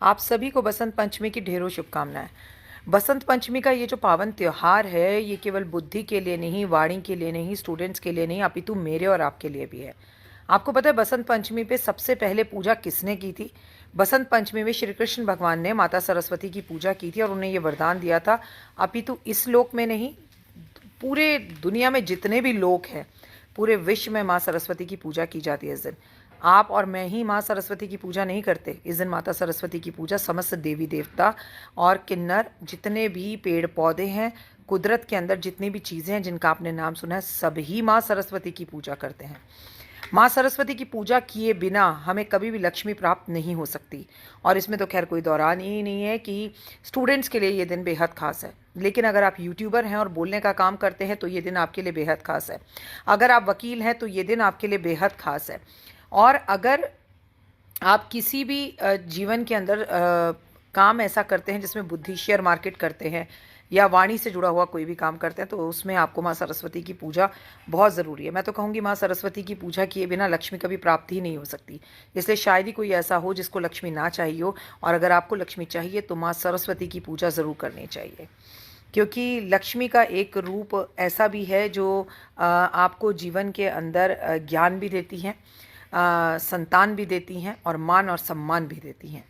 आप सभी को बसंत पंचमी की ढेरों शुभकामनाएं। बसंत पंचमी का ये जो पावन त्योहार है, ये केवल बुद्धि के लिए नहीं, वाणी के लिए नहीं, स्टूडेंट्स के लिए नहीं, अपितु मेरे और आपके लिए भी है। आपको पता है बसंत पंचमी पे सबसे पहले पूजा किसने की थी? बसंत पंचमी में श्री कृष्ण भगवान ने माता सरस्वती की पूजा की थी और उन्हें ये वरदान दिया था, अपितु इस लोक में नहीं, पूरे दुनिया में जितने भी लोग हैं, पूरे विश्व में माँ सरस्वती की पूजा की जाती है इस दिन। आप और मैं ही माँ सरस्वती की पूजा नहीं करते। इस दिन माता सरस्वती की पूजा समस्त देवी देवता और किन्नर, जितने भी पेड़ पौधे हैं, कुदरत के अंदर जितनी भी चीज़ें हैं जिनका आपने नाम सुना है, सभी माँ सरस्वती की पूजा करते हैं। माँ सरस्वती की पूजा किए बिना हमें कभी भी लक्ष्मी प्राप्त नहीं हो सकती। और इसमें तो खैर कोई दौरान ही नहीं है कि स्टूडेंट्स के लिए ये दिन बेहद खास है। लेकिन अगर आप यूट्यूबर हैं और बोलने का काम करते हैं तो ये दिन आपके लिए बेहद खास है। अगर आप वकील हैं तो ये दिन आपके लिए बेहद खास है। और अगर आप किसी भी जीवन के अंदर काम ऐसा करते हैं जिसमें बुद्धि, शेयर मार्केट करते हैं या वाणी से जुड़ा हुआ कोई भी काम करते हैं, तो उसमें आपको माँ सरस्वती की पूजा बहुत ज़रूरी है। मैं तो कहूँगी माँ सरस्वती की पूजा किए बिना लक्ष्मी कभी प्राप्त ही नहीं हो सकती। इसलिए शायद ही कोई ऐसा हो जिसको लक्ष्मी ना चाहिए हो, और अगर आपको लक्ष्मी चाहिए तो माँ सरस्वती की पूजा ज़रूर करनी चाहिए। क्योंकि लक्ष्मी का एक रूप ऐसा भी है जो आपको जीवन के अंदर ज्ञान भी देती हैं, संतान भी देती हैं और मान और सम्मान भी देती हैं।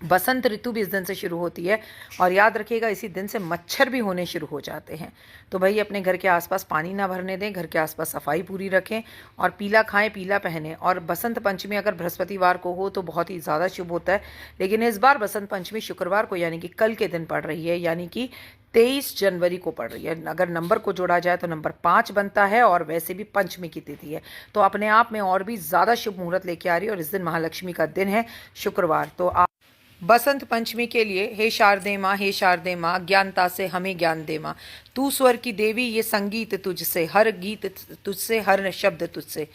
बसंत ऋतु भी इस दिन से शुरू होती है और याद रखिएगा इसी दिन से मच्छर भी होने शुरू हो जाते हैं। तो भाई अपने घर के आसपास पानी ना भरने दें, घर के आसपास सफाई पूरी रखें और पीला खाएं, पीला पहनें। और बसंत पंचमी अगर बृहस्पतिवार को हो तो बहुत ही ज़्यादा शुभ होता है, लेकिन इस बार बसंत पंचमी शुक्रवार को यानी कि कल के दिन पड़ रही है, यानी कि 23 जनवरी को पड़ रही है। अगर नंबर को जोड़ा जाए तो नंबर 5 बनता है और वैसे भी पंचमी की तिथि है, तो अपने आप में और भी ज़्यादा शुभ मुहूर्त लेके आ रही है। और इस दिन महालक्ष्मी का दिन है, शुक्रवार। तो आप बसंत पंचमी के लिए हे शारदे माँ, हे शारदे माँ, ज्ञानता से हमें ज्ञान दे माँ। तू स्वर की देवी, ये संगीत तुझसे, हर गीत तुझसे, हर शब्द तुझसे।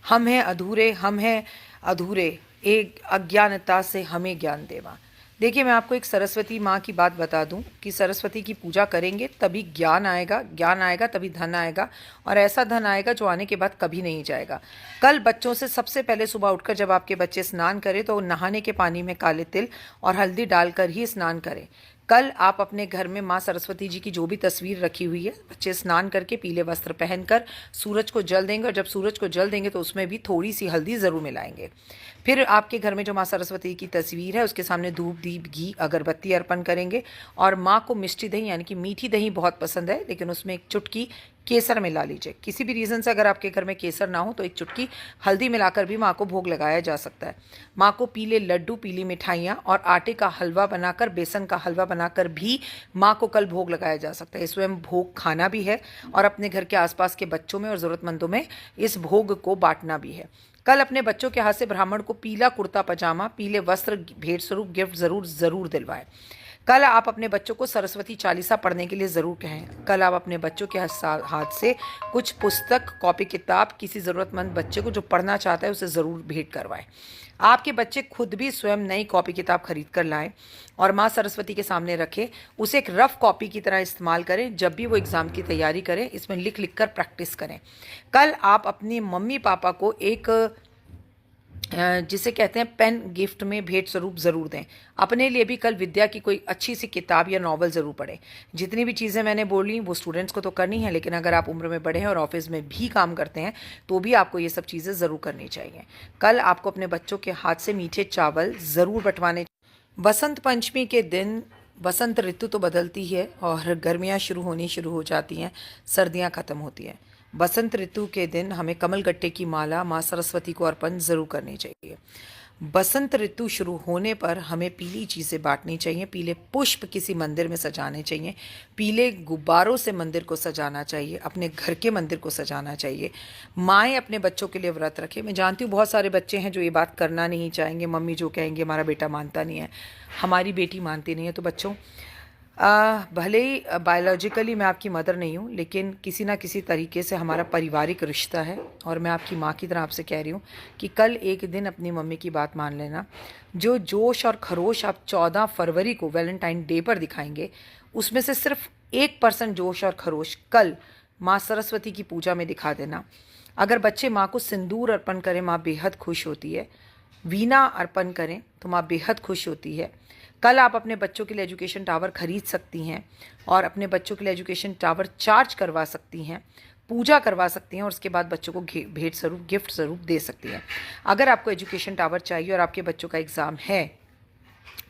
हम हैं अधूरे, हम हैं अधूरे, एक अज्ञानता से हमें ज्ञान दे माँ। देखिए, मैं आपको एक सरस्वती माँ की बात बता दूं कि सरस्वती की पूजा करेंगे तभी ज्ञान आएगा, ज्ञान आएगा तभी धन आएगा, और ऐसा धन आएगा जो आने के बाद कभी नहीं जाएगा। कल बच्चों से सबसे पहले सुबह उठकर जब आपके बच्चे स्नान करें तो नहाने के पानी में काले तिल और हल्दी डालकर ही स्नान करें। कल आप अपने घर में माँ सरस्वती जी की जो भी तस्वीर रखी हुई है, बच्चे स्नान करके पीले वस्त्र पहनकर सूरज को जल देंगे, और जब सूरज को जल देंगे तो उसमें भी थोड़ी सी हल्दी ज़रूर मिलाएंगे। फिर आपके घर में जो माँ सरस्वती की तस्वीर है उसके सामने धूप, दीप, घी, अगरबत्ती अर्पण करेंगे। और माँ को मिष्टी दही यानी कि मीठी दही बहुत पसंद है, लेकिन उसमें एक चुटकी केसर मिला लीजिए। किसी भी रीज़न से अगर आपके घर में केसर ना हो तो एक चुटकी हल्दी मिलाकर भी माँ को भोग लगाया जा सकता है। माँ को पीले लड्डू, पीली मिठाइयाँ और आटे का हलवा बनाकर, बेसन का हलवा बनाकर भी माँ को कल भोग लगाया जा सकता है। स्वयं भोग खाना भी है और अपने घर के आसपास के बच्चों में और ज़रूरतमंदों में इस भोग को बांटना भी है। कल अपने बच्चों के हाथ से ब्राह्मण को पीला कुर्ता पजामा, पीले वस्त्र भेंट स्वरूप गिफ्ट ज़रूर दिलवाएं। कल आप अपने बच्चों को सरस्वती चालीसा पढ़ने के लिए ज़रूर कहें। कल आप अपने बच्चों के हाथ से कुछ पुस्तक, कॉपी किताब किसी ज़रूरतमंद बच्चे को जो पढ़ना चाहता है उसे ज़रूर भेंट करवाएं। आपके बच्चे खुद भी स्वयं नई कॉपी किताब खरीद कर लाएं और माँ सरस्वती के सामने रखें। उसे एक रफ कॉपी की तरह इस्तेमाल करें जब भी वो एग्ज़ाम की तैयारी करें। इसमें लिख लिख कर प्रैक्टिस करें। कल आप अपनी मम्मी पापा को एक जिसे कहते हैं पेन गिफ्ट में भेंट स्वरूप ज़रूर दें। अपने लिए भी कल विद्या की कोई अच्छी सी किताब या नॉवल ज़रूर पढ़ें। जितनी भी चीज़ें मैंने बोली वो स्टूडेंट्स को तो करनी है, लेकिन अगर आप उम्र में बड़े हैं और ऑफिस में भी काम करते हैं तो भी आपको ये सब चीज़ें ज़रूर करनी चाहिए। कल आपको अपने बच्चों के हाथ से मीठे चावल ज़रूर बंटवाने। बसंत पंचमी के दिन बसंत ऋतु तो बदलती है और गर्मियाँ शुरू हो जाती हैं, सर्दियाँ ख़त्म होती हैं। बसंत ऋतु के दिन हमें कमलगट्टे की माला माँ सरस्वती को अर्पण ज़रूर करनी चाहिए। बसंत ऋतु शुरू होने पर हमें पीली चीज़ें बांटनी चाहिए, पीले पुष्प किसी मंदिर में सजाने चाहिए, पीले गुब्बारों से मंदिर को सजाना चाहिए, अपने घर के मंदिर को सजाना चाहिए। माएँ अपने बच्चों के लिए व्रत रखें। मैं जानती हूँ बहुत सारे बच्चे हैं जो ये बात करना नहीं चाहेंगे, मम्मी जो कहेंगे हमारा बेटा मानता नहीं है, हमारी बेटी मानती नहीं है। तो बच्चों, भले ही बायोलॉजिकली मैं आपकी मदर नहीं हूँ, लेकिन किसी ना किसी तरीके से हमारा पारिवारिक रिश्ता है और मैं आपकी माँ की तरह आपसे कह रही हूँ कि कल एक दिन अपनी मम्मी की बात मान लेना। जो जोश और खरोश आप 14 फरवरी को वैलेंटाइन डे पर दिखाएंगे, उसमें से सिर्फ 1% जोश और खरोश कल माँ सरस्वती की पूजा में दिखा देना। अगर बच्चे माँ को सिंदूर अर्पण करें, माँ बेहद खुश होती है। वीणा अर्पण करें तो माँ बेहद खुश होती है। कल आप अपने बच्चों के लिए एजुकेशन टावर खरीद सकती हैं और अपने बच्चों के लिए एजुकेशन टावर चार्ज करवा सकती हैं, पूजा करवा सकती हैं और उसके बाद बच्चों को भेंट स्वरूप, गिफ्ट स्वरूप दे सकती हैं। अगर आपको एजुकेशन टावर चाहिए और आपके बच्चों का एग्ज़ाम है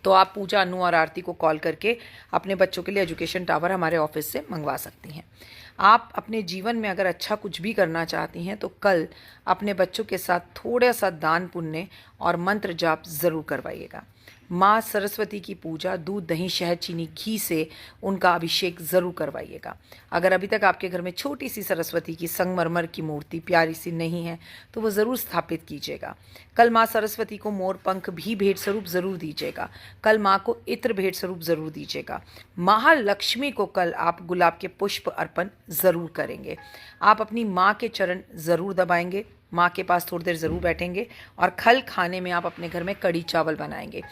तो आप पूजा, अनु और आरती को कॉल करके अपने बच्चों के लिए एजुकेशन टावर हमारे ऑफिस से मंगवा सकती हैं। आप अपने जीवन में अगर अच्छा कुछ भी करना चाहती हैं तो कल अपने बच्चों के साथ थोड़ा सा दान पुण्य और मंत्र जाप ज़रूर करवाइएगा। माँ सरस्वती की पूजा दूध, दही, शहद, चीनी, घी से उनका अभिषेक ज़रूर करवाइएगा। अगर अभी तक आपके घर में छोटी सी सरस्वती की संगमरमर की मूर्ति प्यारी सी नहीं है तो वो ज़रूर स्थापित कीजिएगा। कल माँ सरस्वती को मोर पंख भी भेंट स्वरूप ज़रूर दीजिएगा। कल माँ को इत्र भेंट स्वरूप ज़रूर दीजिएगा। महालक्ष्मी को कल आप गुलाब के पुष्प अर्पण ज़रूर करेंगे। आप अपनी माँ के चरण ज़रूर दबाएंगे, माँ के पास थोड़ी देर ज़रूर बैठेंगे और कल खाने में आप अपने घर में कड़ी चावल बनाएंगे।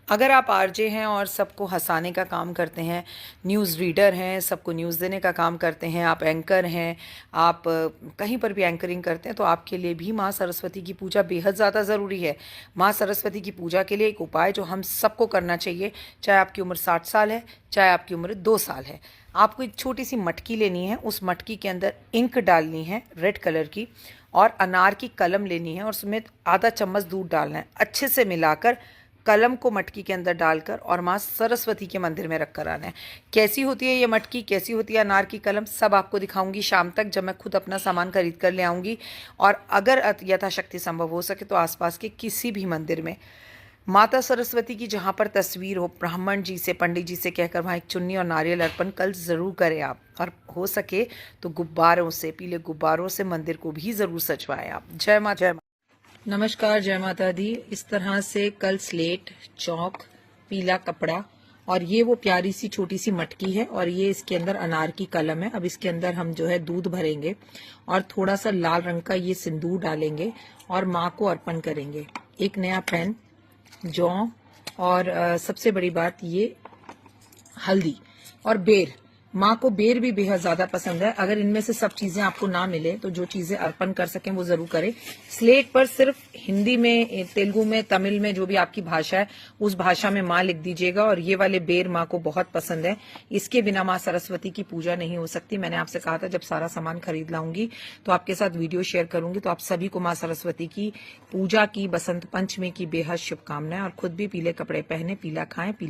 अगर आप आरजे हैं और सबको हंसाने का काम करते हैं, न्यूज़ रीडर हैं, सबको न्यूज़ देने का काम करते हैं, आप एंकर हैं, आप कहीं पर भी एंकरिंग करते हैं, तो आपके लिए भी माँ सरस्वती की पूजा बेहद ज़्यादा ज़रूरी है। माँ सरस्वती की पूजा के लिए एक उपाय जो हम सबको करना चाहिए, चाहे आपकी उम्र 60 साल है, चाहे आपकी उम्र 2 साल है, आपको एक छोटी सी मटकी लेनी है। उस मटकी के अंदर इंक डालनी है रेड कलर की और अनार की कलम लेनी है और उसमें आधा चम्मच दूध डालना है। अच्छे से मिलाकर कलम को मटकी के अंदर डालकर और माँ सरस्वती के मंदिर में रख कर आना है। कैसी होती है ये मटकी, कैसी होती है अनार की कलम, सब आपको दिखाऊंगी शाम तक जब मैं खुद अपना सामान खरीद कर ले आऊँगी। और अगर यथाशक्ति संभव हो सके तो आसपास के किसी भी मंदिर में माता सरस्वती की जहाँ पर तस्वीर हो, ब्राह्मण जी से, पंडित जी से कहकर वहाँ एक चुन्नी और नारियल अर्पण कल ज़रूर करें आप। और हो सके तो गुब्बारों से, पीले गुब्बारों से मंदिर को भी ज़रूर सजवाएं आप। जय माँ, जय माँ। नमस्कार, जय माता दी। इस तरह से कल स्लेट, चौक, पीला कपड़ा और ये वो प्यारी सी छोटी सी मटकी है और ये इसके अंदर अनार की कलम है। अब इसके अंदर हम जो है दूध भरेंगे और थोड़ा सा लाल रंग का ये सिंदूर डालेंगे और माँ को अर्पण करेंगे। एक नया पेन, जौ और सबसे बड़ी बात ये हल्दी और बेर। माँ को बेर भी बेहद ज्यादा पसंद है। अगर इनमें से सब चीजें आपको ना मिले तो जो चीजें अर्पण कर सकें वो जरूर करें। स्लेट पर सिर्फ हिंदी में, तेलुगु में, तमिल में, जो भी आपकी भाषा है उस भाषा में माँ लिख दीजिएगा। और ये वाले बेर माँ को बहुत पसंद है, इसके बिना माँ सरस्वती की पूजा नहीं हो सकती। मैंने आपसे कहा था जब सारा सामान खरीद लाऊंगी तो आपके साथ वीडियो शेयर करूंगी। तो आप सभी को माँ सरस्वती की पूजा की, बसंत पंचमी की बेहद शुभकामनाएं और खुद भी पीले कपड़े पहने, पीला खाएं, पीला